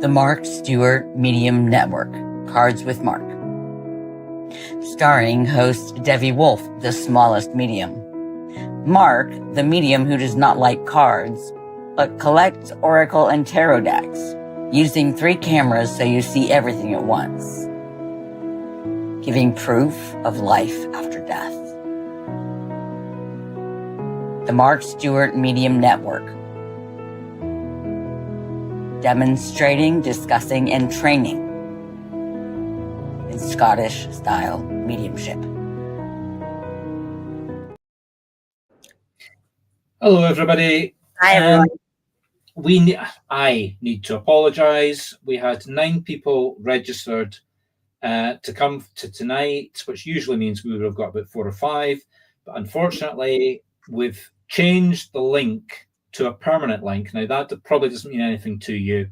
The Mark Stewart Medium Network, Cards with Mark. Starring host Debbie Wolf, the smallest medium. Mark, the medium who does not like cards, but collects oracle and tarot decks, using 3 cameras so you see everything at once. Giving proof of life after death. The Mark Stewart Medium Network. Demonstrating, discussing, and training in Scottish-style mediumship. Hello, everybody. Hi, everyone. I need to apologise. We had 9 people registered to come to tonight, which usually means we would have got about 4 or 5. But unfortunately, we've changed the link to a permanent link. Now, that probably doesn't mean anything to you.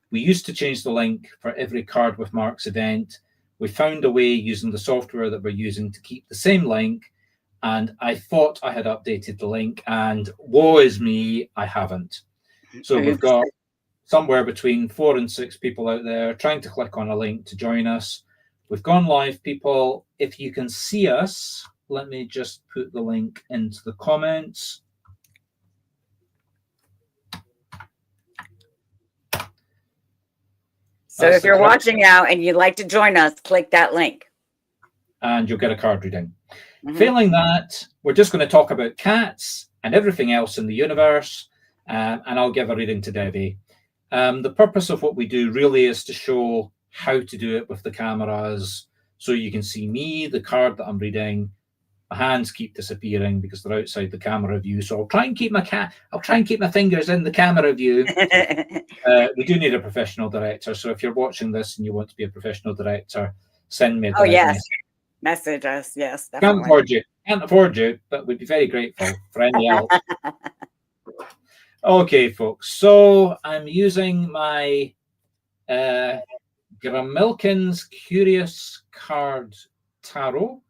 We used to change the link for every Card with Mark's event. We found a way using the software that we're using to keep the same link. And I thought I had updated the link, and woe is me, I haven't. So we've got somewhere between 4 and 6 people out there trying to click on a link to join us. We've gone live, people. If you can see us, let me just put the link into the comments. So if you're watching now and you'd like to join us, click that link. And you'll get a card reading. Failing that, we're just going to talk about cats and everything else in the universe, and I'll give a reading to Debbie. The purpose of what we do really is to show how to do it with the cameras, so you can see me, the card that I'm reading. My hands keep disappearing because they're outside the camera view, so I'll try and keep my fingers in the camera view. We do need a professional director, so if you're watching this and you want to be a professional director, send me a direct message us. Yes, definitely. Can't afford you, but we'd be very grateful for any help. Okay, folks. So I'm using my Grimalkin's Curious Card Tarot.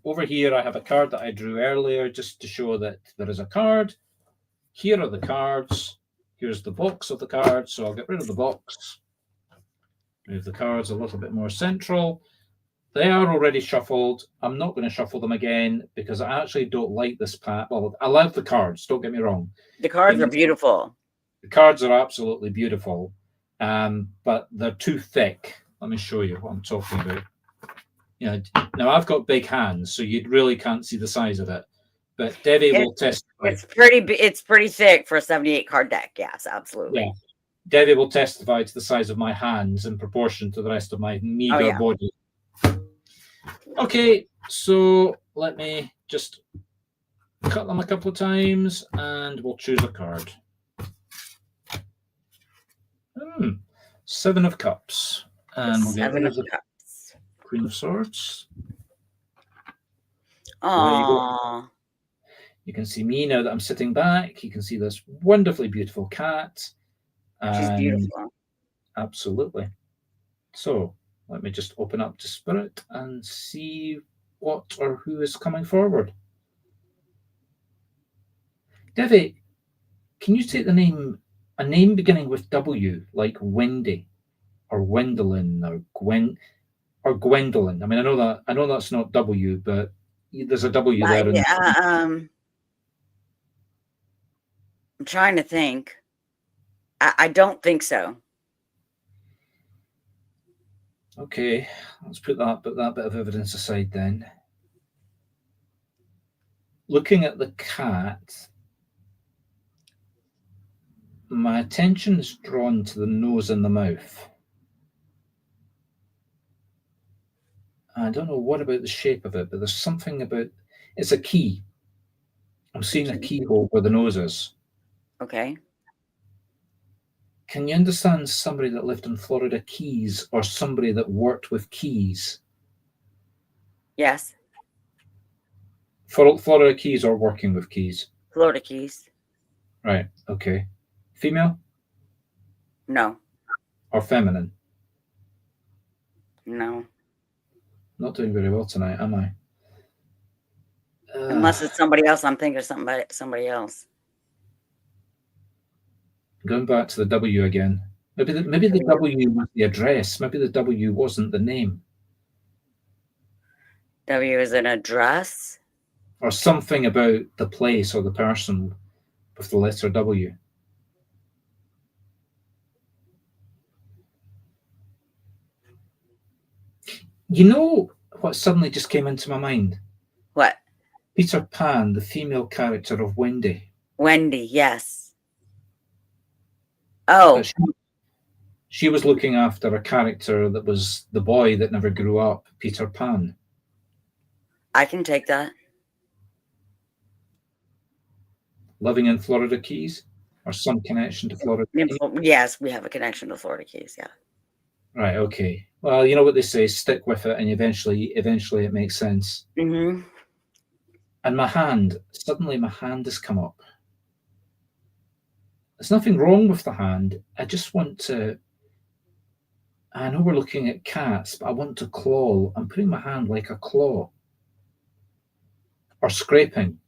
Over here, I have a card that I drew earlier just to show that there is a card. Here are the cards. Here's the box of the cards. So I'll get rid of the box. Move the cards a little bit more central. They are already shuffled. I'm not going to shuffle them again because I actually don't like this pack. Well, I love the cards, don't get me wrong. The cards are beautiful. The cards are absolutely beautiful, but they're too thick. Let me show you what I'm talking about. Now I've got big hands, so you really can't see the size of it. But Debbie will testify. It's pretty thick for a 78 card deck. Yes, absolutely. Yeah. Debbie will testify to the size of my hands in proportion to the rest of my meager body. Okay, so let me just cut them a couple of times and we'll choose a card. 7 of Cups. And we'll get rid of the Queen of Swords. Aww. You can see me now that I'm sitting back. You can see this wonderfully beautiful cat. She's beautiful. Absolutely. So let me just open up to Spirit and see what or who is coming forward. Debbie, can you take a name beginning with W, like Wendy or Gwendolyn or Gwendolyn? I mean, I know that's not W, but there's a W there. I'm trying to think. I don't think so. Okay, let's put that bit of evidence aside then. Looking at the cat, my attention is drawn to the nose and the mouth. I don't know what about the shape of it, but there's something about it's a key. I'm seeing a keyhole where the nose is. Okay. Can you understand somebody that lived in Florida Keys or somebody that worked with keys? Yes. Florida Keys or working with keys? Florida Keys. Right, okay. Female? No. Or feminine? No. Not doing very well tonight, am I? Unless it's somebody else. I'm thinking of somebody else. Going back to the W again. Maybe the W was the address. Maybe the W wasn't the name. W is an address? Or something about the place or the person with the letter W. You know what suddenly just came into my mind? What? Peter Pan, the female character of Wendy. Wendy, yes. Oh. She was looking after a character that was the boy that never grew up, Peter Pan. I can take that. Living in Florida Keys, or some connection to Florida Keys? Yes, we have a connection to Florida Keys, yeah. Right, okay. Well, you know what they say, stick with it, and eventually it makes sense. Mm-hmm. And suddenly my hand has come up. There's nothing wrong with the hand. I just want to, I know we're looking at cats, but I want to claw. I'm putting my hand like a claw. Or scraping.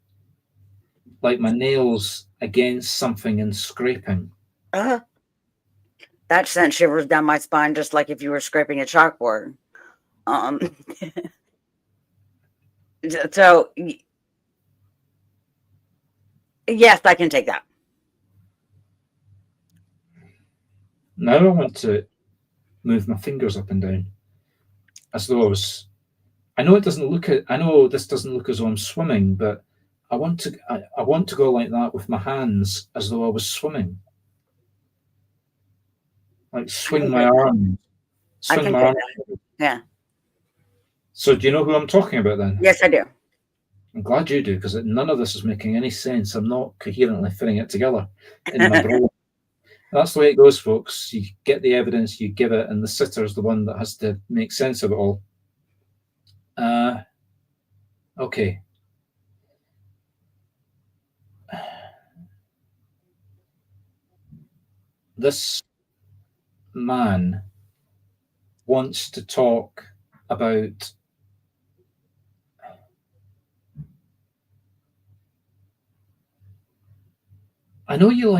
Like my nails against something and scraping. That sent shivers down my spine, just like if you were scraping a chalkboard. So, yes, I can take that. Now I want to move my fingers up and down, as though I was. I know this doesn't look as though I'm swimming, but I want to go like that with my hands, as though I was swimming. Like swing my arm. Yeah. So do you know who I'm talking about then? Yes, I do. I'm glad you do, because none of this is making any sense. I'm not coherently fitting it together in my brain. That's the way it goes, folks. You get the evidence, you give it, and the sitter's the one that has to make sense of it all. Okay. This man wants to talk about I know you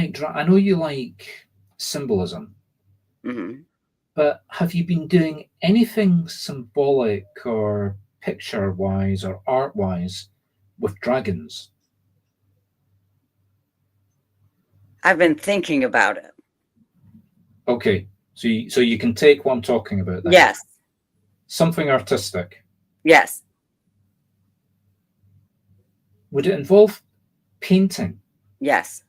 like symbolism. Mm-hmm. But have you been doing anything symbolic or picture-wise or art-wise with dragons? I've been thinking about it. Okay, so you can take what I'm talking about then. Yes. Something artistic. Yes. Would it involve painting? Yes.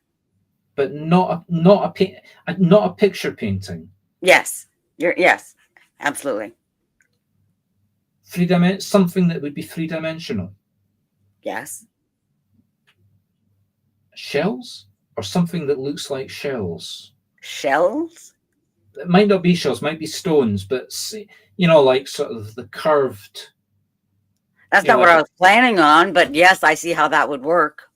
But not a picture painting. Yes. Yes. Absolutely. Something that would be three-dimensional. Yes. Shells? Or something that looks like shells? Shells? It might not be shells, might be stones, but like sort of the curved. That's not what I was planning on, but yes, I see how that would work.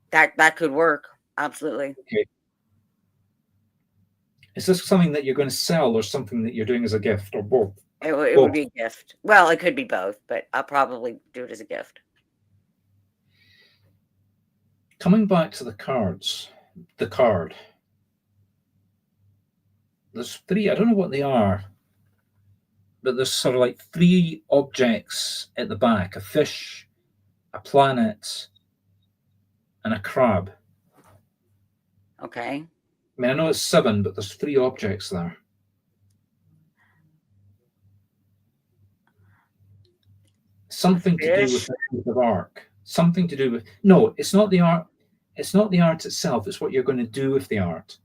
That could work. Absolutely. Okay. Is this something that you're going to sell or something that you're doing as a gift, or both? It would be a gift. Well, it could be both, but I'll probably do it as a gift. Coming back to the card. There's three, I don't know what they are, but there's sort of like three objects at the back: a fish, a planet, and a crab. Okay. I mean, I know it's 7, but there's 3 objects there. Something to do with the piece of art. Something to do with... No, it's not the art. It's not the art itself. It's what you're going to do with the art.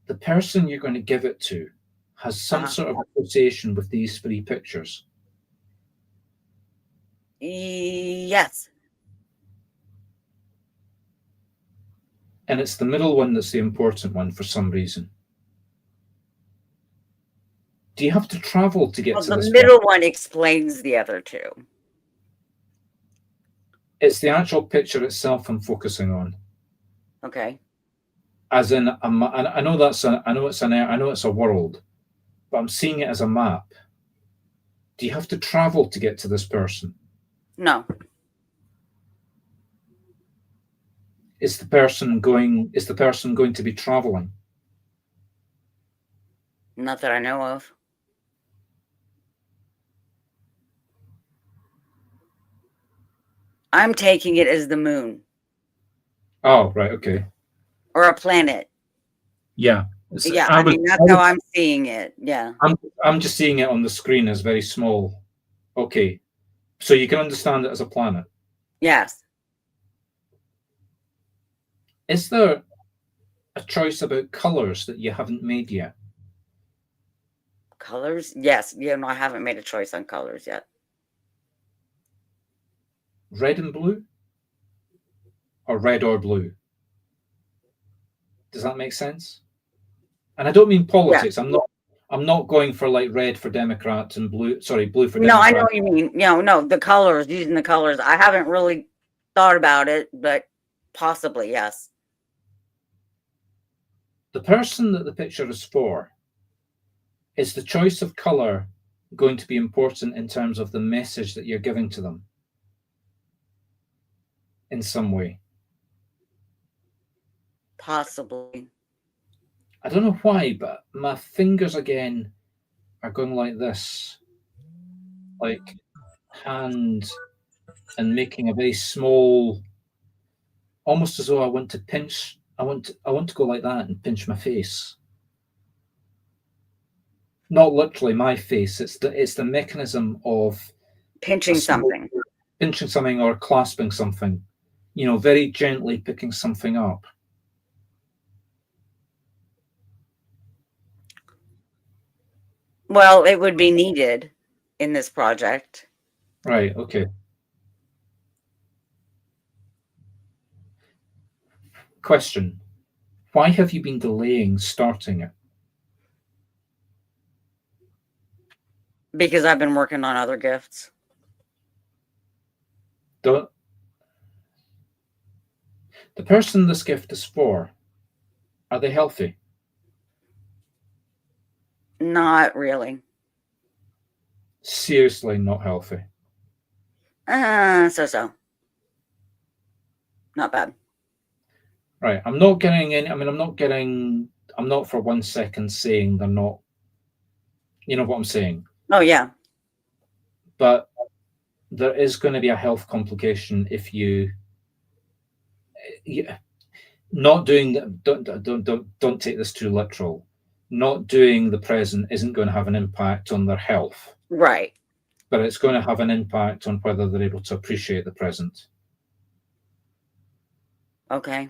The person you're going to give it to has some sort of association with these 3 pictures. Yes. And it's the middle one that's the important one for some reason. Do you have to travel to get to this? The middle one explains the other 2. It's the actual picture itself I'm focusing on. Okay. As in, I know it's a world, but I'm seeing it as a map. Do you have to travel to get to this person? No. Is the person going to be traveling? Not that I know of. I'm taking it as the moon Oh, right, okay. or a planet. Yeah. Yeah, I mean, that's how I'm seeing it. Yeah. I'm just seeing it on the screen as very small. Okay. So you can understand it as a planet. Yes. Is there a choice about colors that you haven't made yet? Colors? Yes. Yeah, no, I haven't made a choice on colors yet. Red and blue? Or red or blue? Does that make sense? And I don't mean politics. Yeah. I'm not going for like red for Democrats and blue for No, I Democrats. know what you mean. No, the colors, using the colors. I haven't really thought about it, but possibly, yes. The person that the picture is for, is the choice of color going to be important in terms of the message that you're giving to them in some way? Possibly. I don't know why, but my fingers again are going like this, like hand, and making a very small, almost as though I want to pinch. I want to go like that and pinch my face. Not literally my face. It's the mechanism of Pinching something. pinching something or clasping something. Very gently picking something up. Well, it would be needed in this project. Right. Okay. Question: why have you been delaying starting it? Because I've been working on other gifts. The person this gift is for, are they healthy? Not really. Seriously, not healthy. So. Not bad. Right. I'm not getting any. I mean, I'm not for 1 second saying they're not. You know what I'm saying? Oh, yeah. But there is going to be a health complication if you not doing. Don't take this too literal. Not doing the present isn't going to have an impact on their health. Right. But it's going to have an impact on whether they're able to appreciate the present. Okay.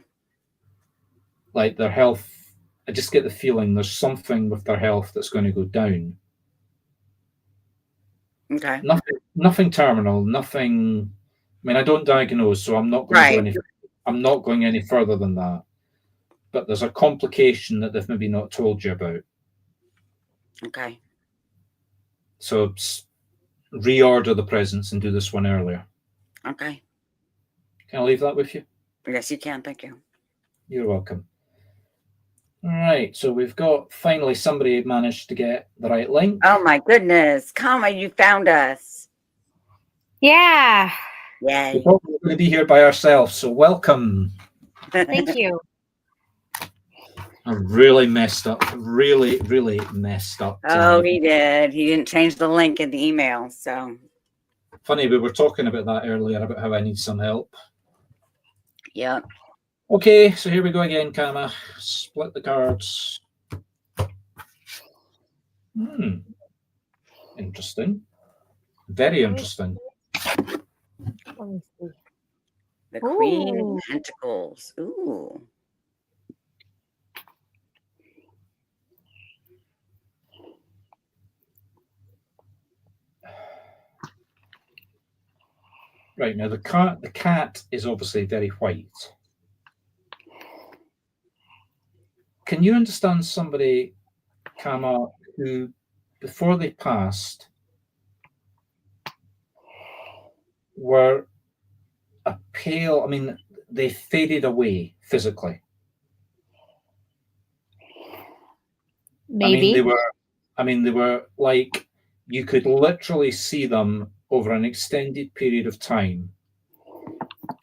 Like their health, I just get the feeling there's something with their health that's going to go down. Okay. Nothing terminal, nothing. I mean, I don't diagnose, so I'm not going to go any. I'm not going any further than that. But there's a complication that they've maybe not told you about. Okay. So reorder the presents and do this one earlier. Okay. Can I leave that with you? Yes, you can. Thank you. You're welcome. All right, so we've got finally somebody managed to get the right link. Oh my goodness, Kama, you found us. Yeah. Yay. We're probably going to be here by ourselves, so welcome. Thank you. I really messed up. Really, really messed up. Oh, he did. He didn't change the link in the email, so. Funny, we were talking about that earlier, about how I need some help. Yep. Okay, so here we go again, Kama. Split the cards. Interesting. Very interesting. Let me see. The Queen Ooh. of Pentacles. Ooh. Right, now the cat is obviously very white. Can you understand somebody, Kama, who before they passed were a pale, I mean, they faded away physically. Maybe. I mean, they were like, you could literally see them over an extended period of time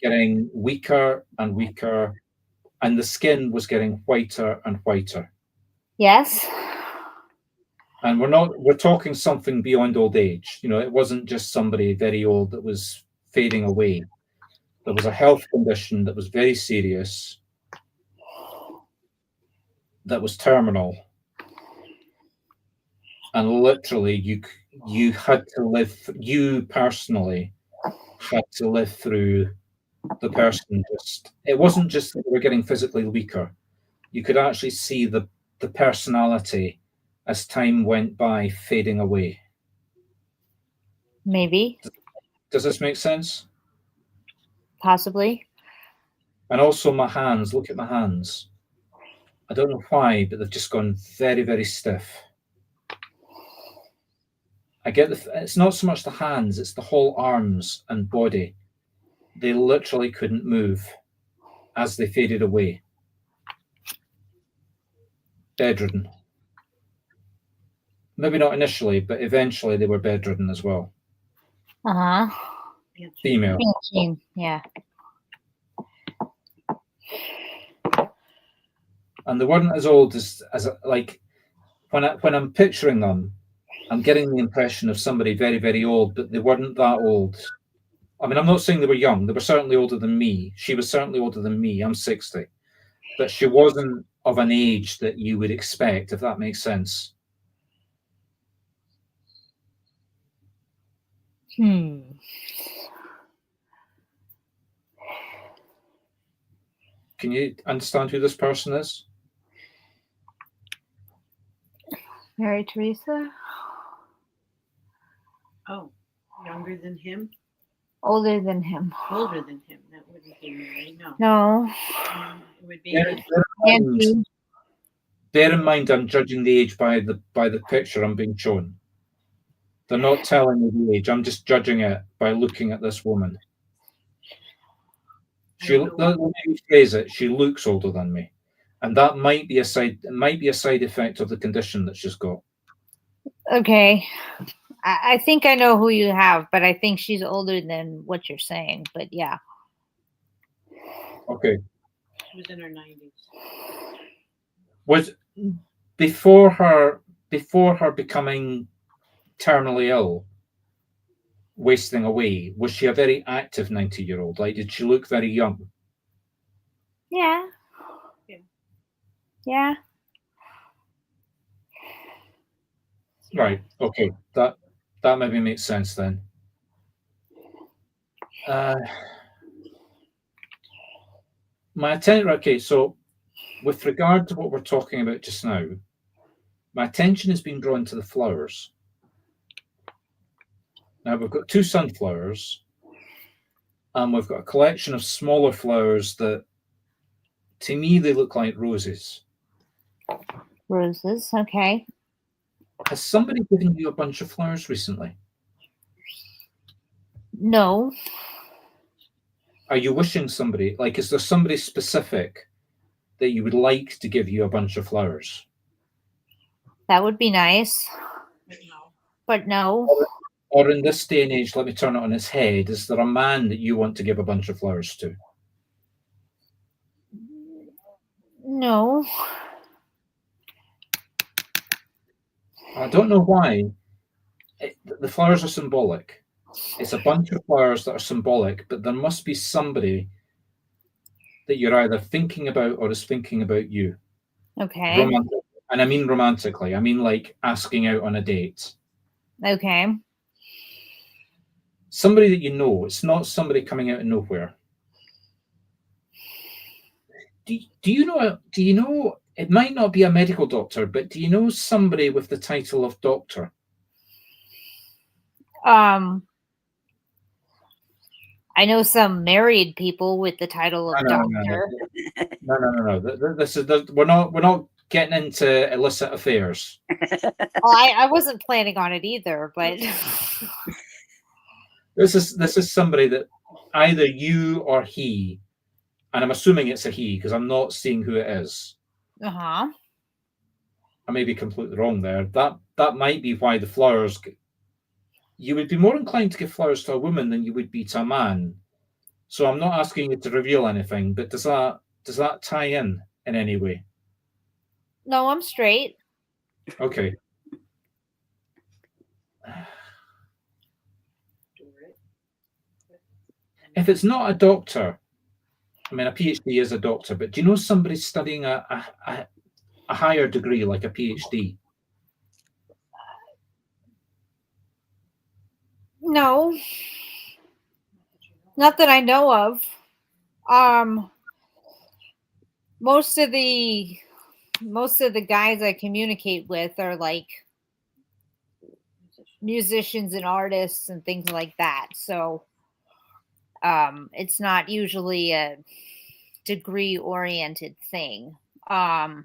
getting weaker and weaker, and the skin was getting whiter and whiter. Yes. And we're talking something beyond old age. You know, it wasn't just somebody very old that was fading away. There was a health condition that was very serious, that was terminal, and literally you had to live. You personally had to live through the person. It wasn't just that they were getting physically weaker. You could actually see the personality as time went by fading away. Maybe, Does this make sense? possibly. And also my hands. Look at my hands. I don't know why, but they've just gone very, very stiff. I get it's not so much the hands, it's the whole arms and body. They literally couldn't move as they faded away. Bedridden. Maybe not initially, but eventually they were bedridden as well. Uh-huh. Female. Yeah. And they weren't as old as like when I'm picturing them, I'm getting the impression of somebody very, very old, but they weren't that old. I mean, I'm not saying they were young. They were certainly older than me. She was certainly older than me. I'm 60. But she wasn't of an age that you would expect, if that makes sense. Can you understand who this person is? Mary Teresa? Oh, younger than him? Older than him. Older than him. That wouldn't be Mary, no. No. It would be Bear in mind, I'm judging the age by the picture I'm being shown. They're not telling me the age. I'm just judging it by looking at this woman. Let me phrase it. She looks older than me, and that might be a side effect of the condition that she's got. Okay. I think I know who you have, but I think she's older than what you're saying. But yeah. Okay. She was in her 90s. Was before her becoming terminally ill, wasting away, was she a very active 90-year-old? Like, did she look very young? Yeah. Yeah. Right. Okay. That maybe makes sense then. My attention. Okay. So, with regard to what we're talking about just now, my attention has been drawn to the flowers. Now we've got 2 sunflowers, and we've got a collection of smaller flowers that, to me, they look like roses. Roses. Okay. Has somebody given you a bunch of flowers recently? No. Are you wishing somebody, like, is there somebody specific that you would like to give you a bunch of flowers? That would be nice. But no. Or in this day and age, let me turn it on its head, is there a man that you want to give a bunch of flowers to? No. I don't know why. The flowers are symbolic. It's a bunch of flowers that are symbolic, but there must be somebody that you're either thinking about or is thinking about you. Okay. And I mean romantically. I mean like asking out on a date. Okay. Somebody that you know. It's not somebody coming out of nowhere. Do you know, it might not be a medical doctor, but do you know somebody with the title of doctor? I know some married people with the title of doctor. No. This is we're not getting into illicit affairs. Well, I wasn't planning on it either, but this is somebody that either you or he, and I'm assuming it's a he because I'm not seeing who it is. I may be completely wrong there. That might be why the flowers. You would be more inclined to give flowers to a woman than you would be to a man. So I'm not asking you to reveal anything, but does that tie in any way? No, I'm straight. Okay. If it's not a doctor, I mean, a PhD is a doctor, but do you know somebody studying a higher degree, like a PhD? No, not that I know of. Most of the guys I communicate with are like musicians and artists and things like that. So it's not usually a degree oriented thing. Like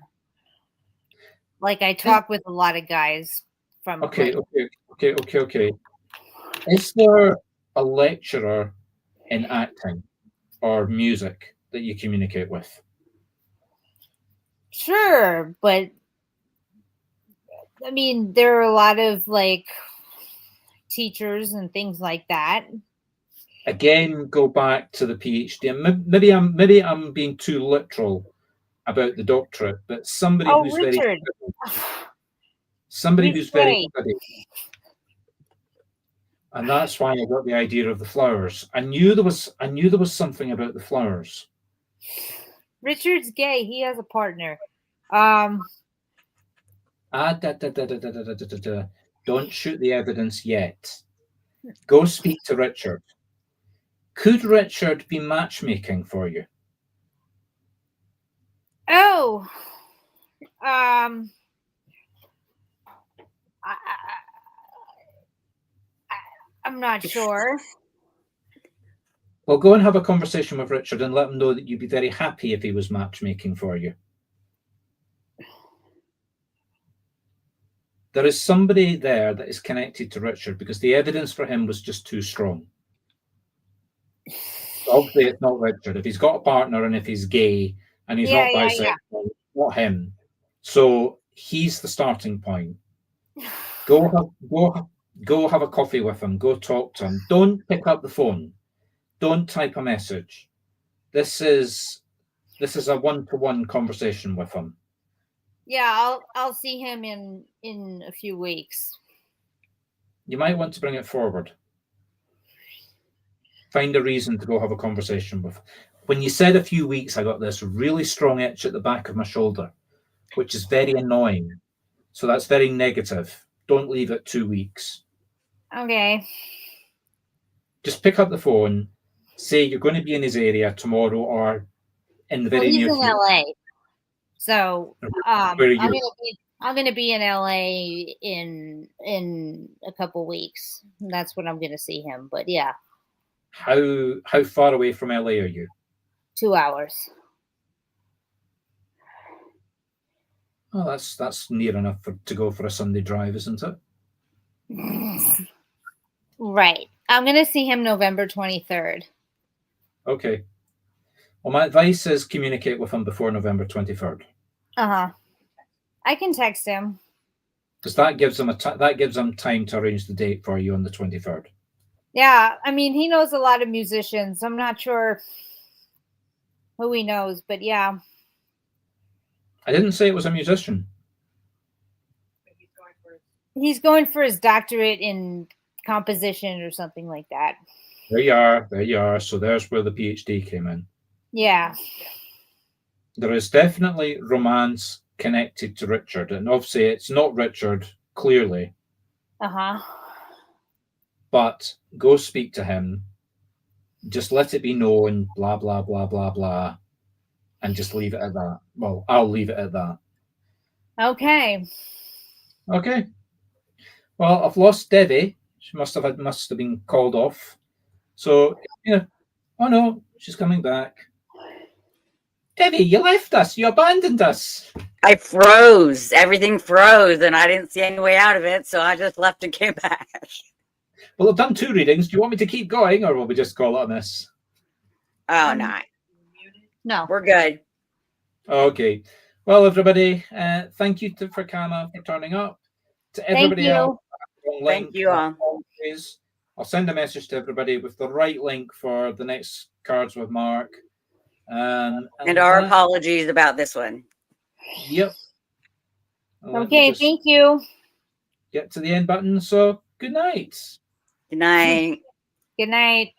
I talk with a lot of guys from Okay. Is there a lecturer in acting or music that you communicate with? Sure, but I mean there are a lot of like teachers and things like that. Again, go back to the PhD. And maybe I'm being too literal about the doctorate, but somebody who's Richard. somebody who's very Gay. studied. And that's why I got the idea of the flowers. I knew there was something about the flowers. Richard's gay. He has a partner. Don't shoot the evidence yet. Go speak to Richard. Could Richard be matchmaking for you? Oh, I'm not sure. Well, go and have a conversation with Richard and let him know that you'd be very happy if he was matchmaking for you. There is somebody there that is connected to Richard because the evidence for him was just too strong. Obviously, it's not Richard. If he's got a partner and if he's gay and he's not bisexual, not him. So he's the starting point. Go have a coffee with him. Go talk to him. Don't pick up the phone. Don't type a message. This is a one-to-one conversation with him. Yeah, I'll see him in a few weeks. You might want to bring it forward. Find a reason to go have a conversation with. When you said a few weeks, I got this really strong itch at the back of my shoulder, which is very annoying. So that's very negative. Don't leave it 2 weeks. Okay. Just pick up the phone, say you're going to be in his area tomorrow or in the very near future. He's in LA. So where are you? I'm gonna be in LA in a couple weeks. That's when I'm gonna see him. But yeah. How far away from LA are you? 2 hours. Oh, that's near enough to go for a Sunday drive, isn't it? Right. I'm gonna see him November 23rd. Okay. Well, my advice is communicate with him before November 23rd. I can text him because that gives him time to arrange the date for you on the 23rd. Yeah, I mean, he knows a lot of musicians. I'm not sure who he knows, but yeah. I didn't say it was a musician. He's going for his doctorate in composition or something like that. There you are. So there's where the PhD came in. Yeah. There is definitely romance connected to Richard. And obviously it's not Richard, clearly. But go speak to him. Just let it be known, blah, blah, blah, blah, blah. And just leave it at that. Well, I'll leave it at that. Okay. Well, I've lost Debbie. She must have been called off. So, oh no, she's coming back. Debbie, you left us. You abandoned us. I froze. Everything froze, and I didn't see any way out of it, so I just left and came back. Well, I've done 2 readings. Do you want me to keep going, or will we just call it a miss? Oh, no. No. We're good. Okay. Well, everybody, thank you for Kama for turning up. To everybody else, thank you all. I'll send a message to everybody with the right link for the next cards with Mark. And our apologies about this one. Yep. Okay, thank you. Get to the end button. So Good night. Good night. Good night.